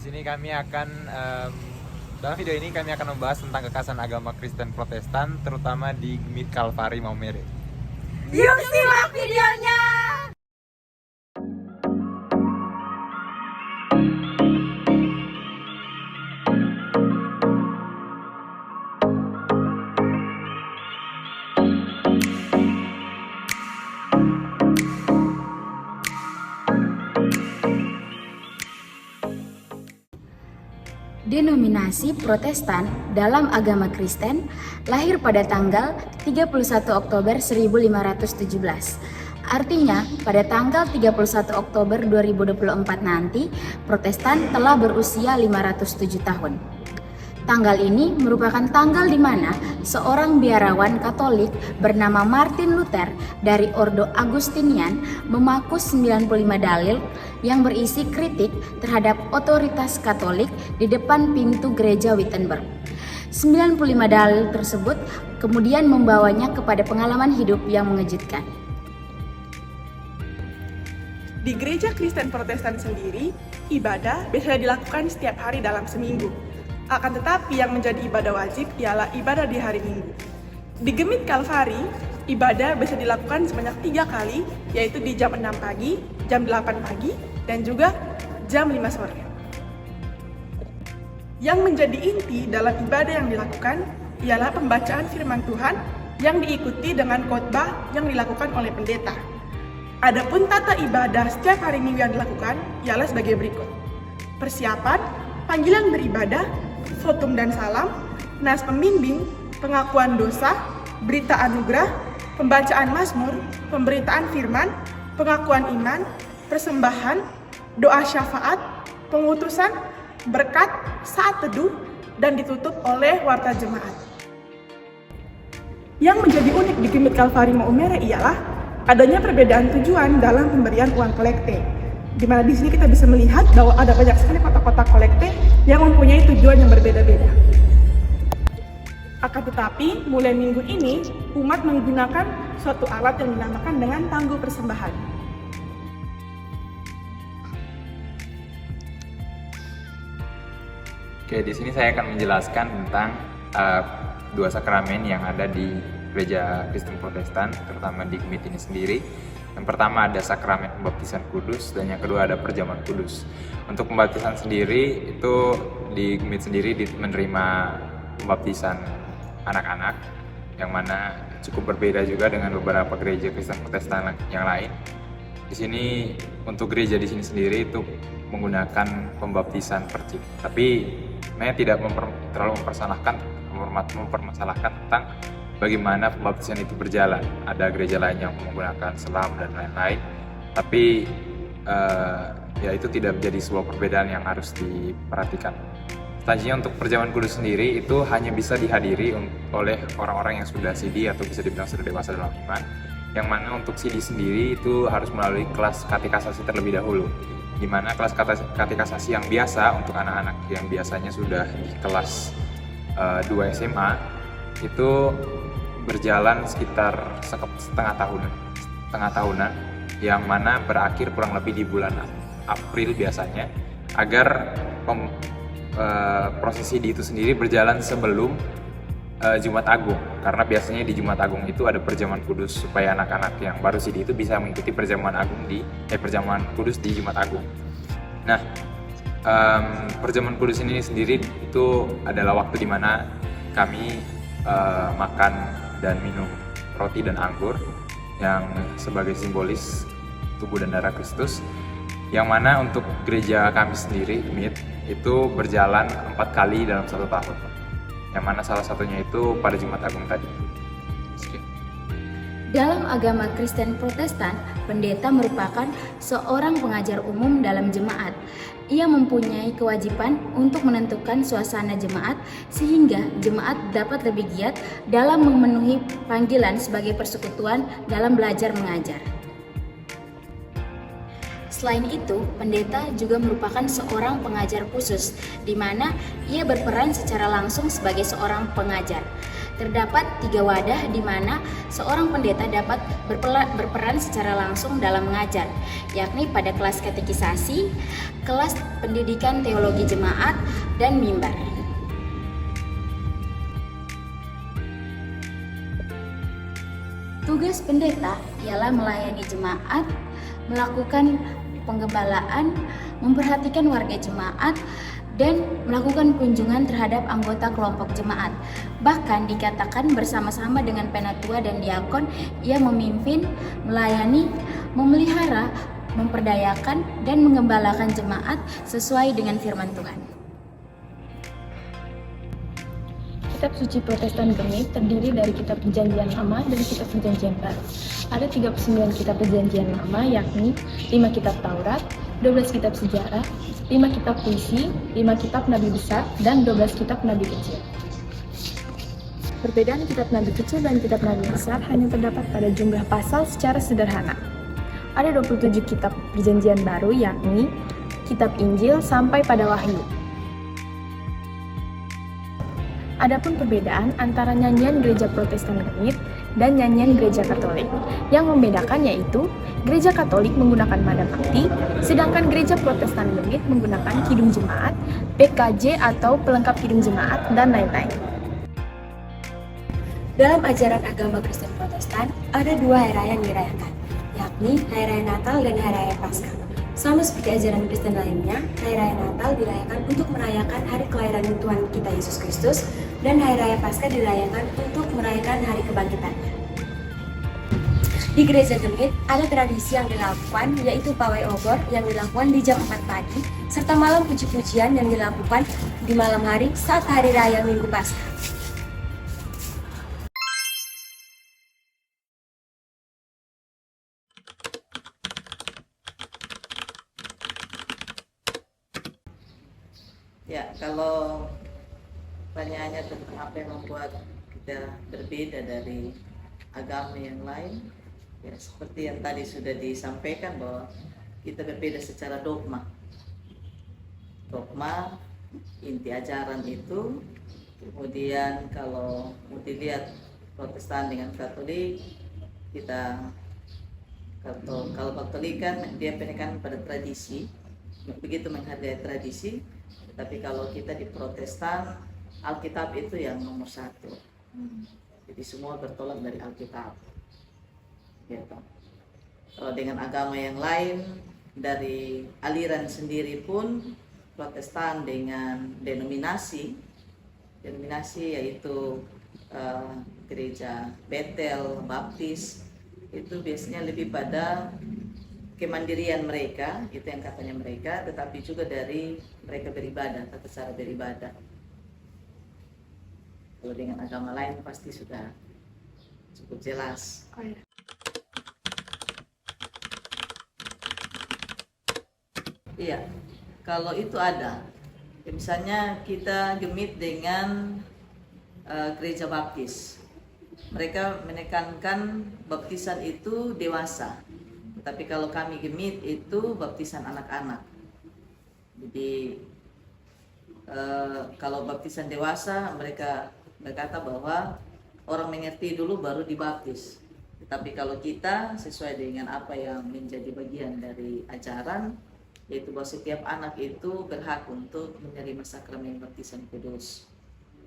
sini kami akan dalam video ini kami akan membahas tentang kekerasan agama Kristen Protestan, terutama di Gemit Kalvari Maumere. Yuk simak videonya! Denominasi Protestan dalam agama Kristen lahir pada tanggal 31 Oktober 1517. Artinya, pada tanggal 31 Oktober 2024 nanti, Protestan telah berusia 507 tahun. Tanggal ini merupakan tanggal di mana seorang biarawan Katolik bernama Martin Luther dari Ordo Agustinian memakus 95 dalil yang berisi kritik terhadap otoritas Katolik di depan pintu gereja Wittenberg. 95 dalil tersebut kemudian membawanya kepada pengalaman hidup yang mengejutkan. Di gereja Kristen Protestan sendiri, ibadah biasanya dilakukan setiap hari dalam seminggu. Akan tetapi yang menjadi ibadah wajib ialah ibadah di hari Minggu. Di Gemit Kalvari, ibadah bisa dilakukan sebanyak 3 kali, yaitu di jam 6 pagi, jam 8 pagi, dan juga jam 5 sore. Yang menjadi inti dalam ibadah yang dilakukan ialah pembacaan firman Tuhan yang diikuti dengan khotbah yang dilakukan oleh pendeta. Adapun tata ibadah setiap hari Minggu yang dilakukan ialah sebagai berikut. Persiapan, panggilan beribadah, fotum dan salam, nas pembimbing, pengakuan dosa, berita anugerah, pembacaan mazmur, pemberitaan firman, pengakuan iman, persembahan, doa syafaat, pengutusan, berkat, saat teduh, dan ditutup oleh warta jemaat. Yang menjadi unik di Gemit Kalvari Maumere ialah adanya perbedaan tujuan dalam pemberian uang kolekte, di mana di sini kita bisa melihat bahwa ada banyak sekali kotak-kotak kolekte yang mempunyai tujuan yang berbeda-beda. Akan tetapi, mulai minggu ini, umat menggunakan suatu alat yang dinamakan dengan tangguh persembahan. Oke, di sini saya akan menjelaskan tentang dua sakramen yang ada di gereja Kristen Protestan, terutama di Gemit ini sendiri. Yang pertama ada sakramen pembaptisan kudus, dan yang kedua ada perjamuan kudus. Untuk pembaptisan sendiri itu di Gemit sendiri menerima pembaptisan anak-anak, yang mana cukup berbeda juga dengan beberapa gereja Kristen Protestan yang lain. Di sini untuk gereja di sini sendiri itu menggunakan pembaptisan percik, tapi saya tidak terlalu mempermasalahkan tentang bagaimana pembaptisan itu berjalan. Ada gereja lain yang menggunakan selam dan lain-lain, tapi ya itu tidak menjadi sebuah perbedaan yang harus diperhatikan. Selanjutnya untuk perjamuan kudus sendiri itu hanya bisa dihadiri oleh orang-orang yang sudah CD atau bisa dibilang sudah dewasa dalam iman, yang mana untuk CD sendiri itu harus melalui kelas katekisasi terlebih dahulu, di mana kelas katekisasi yang biasa untuk anak-anak yang biasanya sudah di kelas 2 SMA itu berjalan sekitar setengah tahunan, yang mana berakhir kurang lebih di bulan April biasanya, agar prosesi itu sendiri berjalan sebelum Jumat Agung, karena biasanya di Jumat Agung itu ada perjamuan kudus supaya anak-anak yang baru sidi itu bisa mengikuti perjamuan kudus di Jumat Agung. Nah, perjamuan kudus ini sendiri itu adalah waktu di mana kami makan dan minum roti dan anggur yang sebagai simbolis tubuh dan darah Kristus, yang mana untuk gereja kami sendiri Gemit itu berjalan 4 kali dalam 1 tahun, yang mana salah satunya itu pada Jumat Agung tadi. Dalam agama Kristen Protestan, pendeta merupakan seorang pengajar umum dalam jemaat. Ia mempunyai kewajiban untuk menentukan suasana jemaat sehingga jemaat dapat lebih giat dalam memenuhi panggilan sebagai persekutuan dalam belajar mengajar. Selain itu, pendeta juga merupakan seorang pengajar khusus, di mana ia berperan secara langsung sebagai seorang pengajar. Terdapat 3 wadah di mana seorang pendeta dapat berperan secara langsung dalam mengajar, yakni pada kelas katekisasi, kelas pendidikan teologi jemaat, dan mimbar. Tugas pendeta ialah melayani jemaat, melakukan penggembalaan, memperhatikan warga jemaat, dan melakukan kunjungan terhadap anggota kelompok jemaat. Bahkan dikatakan bersama-sama dengan penatua dan diakon, ia memimpin, melayani, memelihara, memperdayakan, dan menggembalakan jemaat sesuai dengan firman Tuhan. Kitab Suci Protestan Gemit terdiri dari Kitab Perjanjian Lama dan Kitab Perjanjian Baru. Ada 39 Kitab Perjanjian Lama, yakni 5 Kitab Taurat, 12 Kitab Sejarah, 5 Kitab Puisi, 5 Kitab Nabi Besar, dan 12 Kitab Nabi Kecil. Perbedaan Kitab Nabi Kecil dan Kitab Nabi Besar hanya terdapat pada jumlah pasal secara sederhana. Ada 27 Kitab Perjanjian Baru, yakni Kitab Injil sampai pada Wahyu. Adapun perbedaan antara nyanyian gereja Protestan Gemit dan nyanyian gereja Katolik. Yang membedakan yaitu gereja Katolik menggunakan nada bakti, sedangkan gereja Protestan Gemit menggunakan kidung jemaat, PKJ atau pelengkap kidung jemaat, dan lain-lain. Dalam ajaran agama Kristen Protestan, ada 2 hari raya yang dirayakan, yakni Hari Raya Natal dan Hari Raya Paskah. Sama seperti ajaran Kristen lainnya, Hari Raya Natal dirayakan untuk merayakan hari kelahiran Tuhan kita Yesus Kristus, dan Hari Raya Paskah dirayakan untuk merayakan hari kebangkitannya. Di gereja Gemit ada tradisi yang dilakukan, yaitu pawai obor yang dilakukan di jam 4 pagi, serta malam puji-pujian yang dilakukan di malam hari saat Hari Raya Minggu Paskah. Ya, kalau pertanyaannya tentang apa yang membuat kita berbeda dari agama yang lain, ya seperti yang tadi sudah disampaikan bahwa kita berbeda secara dogma. Dogma, inti ajaran itu, kemudian kalau mau dilihat Protestan dengan Katolik, kita kalau Katolik kan dia penekanan pada tradisi, begitu menghargai tradisi. Tapi kalau kita di Protestan, Alkitab itu yang nomor 1. Jadi semua bertolak dari Alkitab. Gitu. Kalau dengan agama yang lain, dari aliran sendiri pun, Protestan dengan denominasi yaitu gereja Betel, Baptis, itu biasanya lebih pada kemandirian mereka, itu yang katanya mereka, tetapi juga dari mereka beribadah, tata cara beribadah. Kalau dengan agama lain pasti sudah cukup jelas. Iya, kalau itu ada. Misalnya kita Gemit dengan gereja Baptis. Mereka menekankan baptisan itu dewasa. Tapi kalau kami Gemit itu baptisan anak-anak. Jadi kalau baptisan dewasa mereka berkata bahwa orang mengerti dulu baru dibaptis. Tapi kalau kita sesuai dengan apa yang menjadi bagian dari ajaran, yaitu bahwa setiap anak itu berhak untuk menerima sakramen baptisan kudus.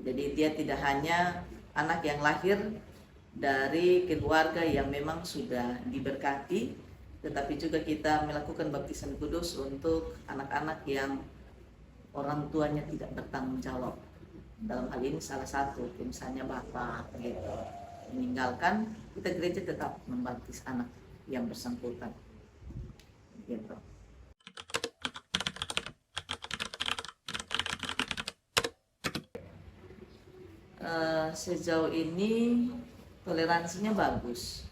Jadi dia tidak hanya anak yang lahir dari keluarga yang memang sudah diberkati, tetapi juga kita melakukan baptisan kudus untuk anak-anak yang orang tuanya tidak bertanggung jawab. Dalam hal ini salah satu, misalnya bapak gitu, meninggalkan, kita gereja tetap membaptis anak yang bersangkutan. Gitu. Sejauh ini toleransinya bagus.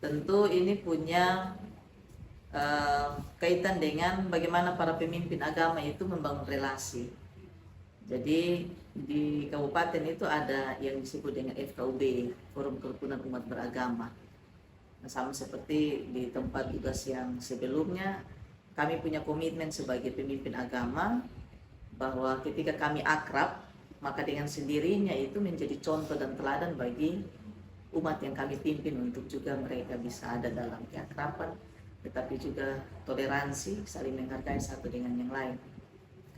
Tentu ini punya kaitan dengan bagaimana para pemimpin agama itu membangun relasi. Jadi di kabupaten itu ada yang disebut dengan FKUB, Forum Kerukunan Umat Beragama. Nah, sama seperti di tempat tugas yang sebelumnya, kami punya komitmen sebagai pemimpin agama bahwa ketika kami akrab, maka dengan sendirinya itu menjadi contoh dan teladan bagi umat yang kami pimpin untuk juga mereka bisa ada dalam keakraban, tetapi juga toleransi, saling menghargai satu dengan yang lain.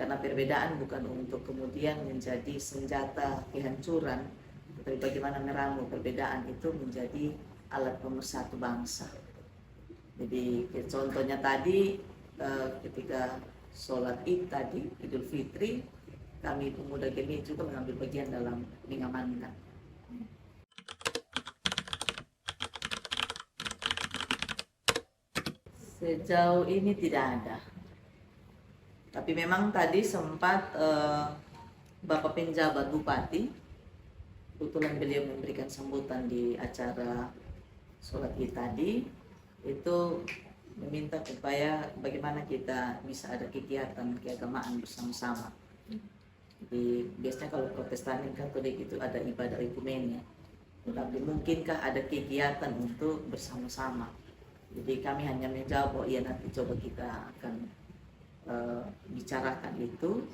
Karena perbedaan bukan untuk kemudian menjadi senjata kehancuran, tetapi bagaimana meramu perbedaan itu menjadi alat pemersatu bangsa. Jadi contohnya tadi ketika sholat Id tadi, Idul Fitri, kami pemuda GEMI juga mengambil bagian dalam mengamankan. Sejauh ini tidak ada. Tapi memang tadi sempat Bapak Penjabat Bupati, kebetulan beliau memberikan sambutan di acara sholat Id tadi, itu meminta supaya bagaimana kita bisa ada kegiatan keagamaan bersama-sama. Jadi biasanya kalau Protestan dan Katolik itu ada ibadah ekumenia, tetapi mungkinkah ada kegiatan untuk bersama-sama? Jadi kami hanya menjawab, oh iya nanti coba kita akan bicarakan itu,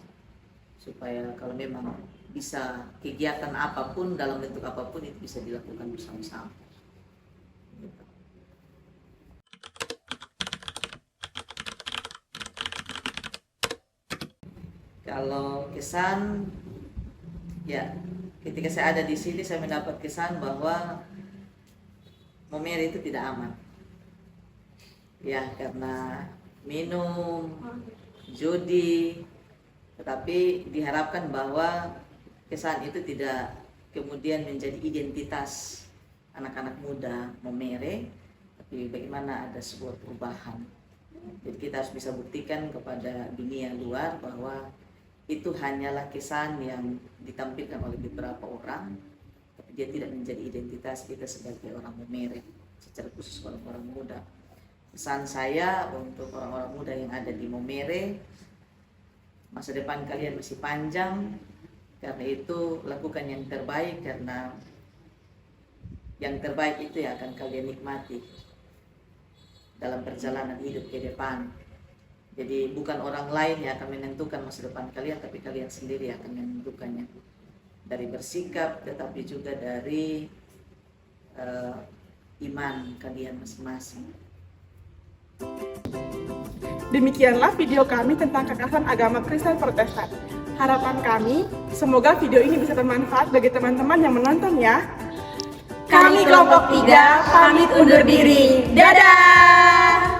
supaya kalau memang bisa kegiatan apapun dalam bentuk apapun itu bisa dilakukan bersama-sama. Gitu. Kalau kesan, ya ketika saya ada di sini saya mendapat kesan bahwa Momere itu tidak aman. Ya karena minum, judi, tetapi diharapkan bahwa kesan itu tidak kemudian menjadi identitas anak-anak muda Momere, tapi bagaimana ada sebuah perubahan. Jadi kita harus bisa buktikan kepada dunia luar bahwa itu hanyalah kesan yang ditampilkan oleh beberapa orang, tapi dia tidak menjadi identitas kita sebagai orang Momere, secara khusus orang-orang muda. Pesan saya untuk orang-orang muda yang ada di Momere, masa depan kalian masih panjang, karena itu lakukan yang terbaik, karena yang terbaik itu yang akan kalian nikmati dalam perjalanan hidup ke depan. Jadi bukan orang lain yang akan menentukan masa depan kalian, tapi kalian sendiri akan menentukannya. Dari bersikap, tetapi juga dari iman kalian masing-masing. Demikianlah video kami tentang kekerasan agama Kristen Protestan. Harapan kami, semoga video ini bisa bermanfaat bagi teman-teman yang menonton ya. Kami kelompok 3 pamit undur diri. Dadah!